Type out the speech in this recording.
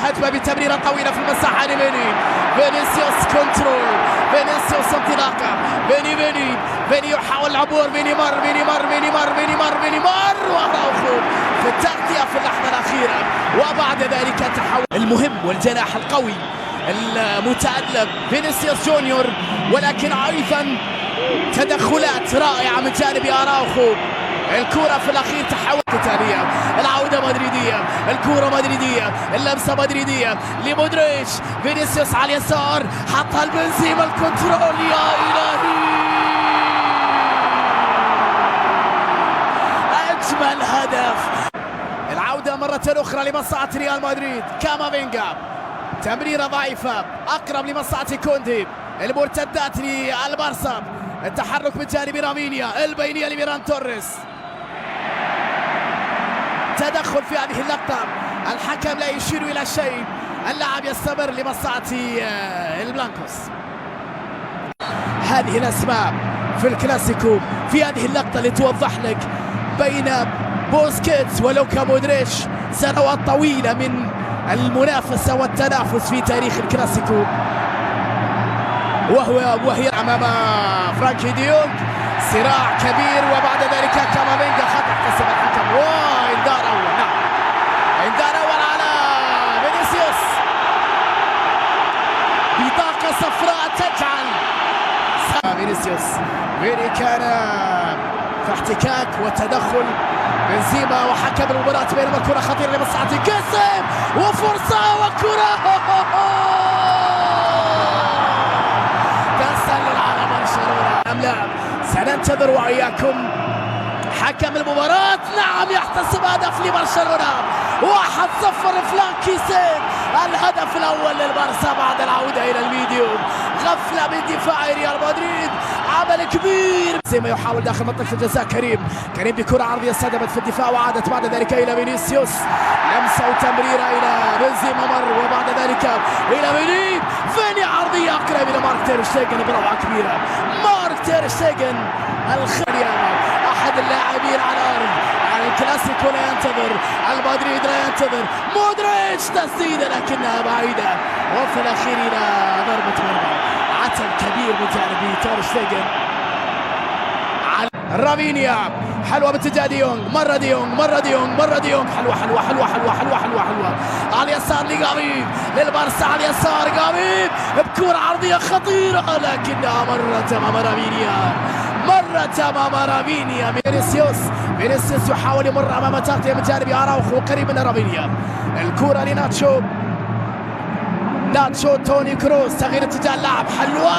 هجمة بتمريرة طويلة في المساحة لفيني. فينيسيوس كنترول، فينيسيوس انطلاقة، فيني يحاول العبور، فيني مر وأراوخو في التغطية في اللحظة الأخيرة، وبعد ذلك تحول المهم والجناح القوي المتألق فينيسيوس جونيور، ولكن أيضا تدخلات رائعة من جانب أراوخو. الكرة في الأخير تحول قتالية، العودة مدريدية، الكرة مدريدية، اللمسة مدريدية لمودريتش، فينيسيوس على اليسار حطها البنزيما، الكنترول يا إلهي، أجمل هدف. العودة مرة أخرى لمصلحة ريال مدريد، كامافينجا تمريرة ضعيفة أقرب لمصلحة كوندي، المرتدات للبارسا، التحرك من جانب رافينيا، البينية لميران توريس، تدخل في هذه اللقطة، الحكم لا يشير إلى شيء، اللاعب يستمر لمصلحة البلانكوس. هذه الأسماء في الكلاسيكو في هذه اللقطة اللي توضح لك بين بوسكيتس ولوكا مودريتش سنوات طويلة من المنافسة والتنافس في تاريخ الكلاسيكو، وهي أمام فرانكي ديونج، صراع كبير، وبعد ذلك كامافينجا خطأ احتسب الحكم، وانذار أول. نعم انذار أول على فينيسيوس، بطاقة صفراء تجعل فيني كان في احتكاك وتدخل بنزيما وحكم المباراة، بينما الكرة خطيرة لمصلحة قاسم، وفرصة وكرة تسلل على برشلونة أم لا؟ سننتظر وإياكم حكم المباراة. نعم يحتسب هدف لبرشلونة، 1-0 فلانكيسين، الهدف الأول للبارسا بعد العودة إلى الفيديو. غفلة من دفاع ريال مدريد، عمل كبير، زي ما يحاول داخل منطقة الجزاء كريم بكرة عرضية صدمت في الدفاع، وعادت بعد ذلك إلى فينيسيوس، لمسة وتمريرة إلى بنزيما مر، وبعد ذلك إلى فيني عرضية أقرب إلى مارك تير شتيجن بروعة كبيرة. مارك تير شتيجن الخليانة، أحد اللاعبين على الأرض، الكلاسيكو لا ينتظر، المدريد لا ينتظر، مودريتش تسديدة لكنها بعيدة، وفي الأخير إلى ضربة مرمى، عتل كبير من جانب تير شتيجن. رافينيا حلوة باتجاه ديونج، مرة ديونج، حلوة على اليسار لجافي، للبارسا على اليسار، جافي بكرة عرضية خطيرة لكنها مرت أمام رافينيا. فينيسيوس يحاول يمر أمام تغطية من جانب أراوخو قريب من رافينيا، الكرة لناتشو توني كروس، تغيير اتجاه اللعب، حلوة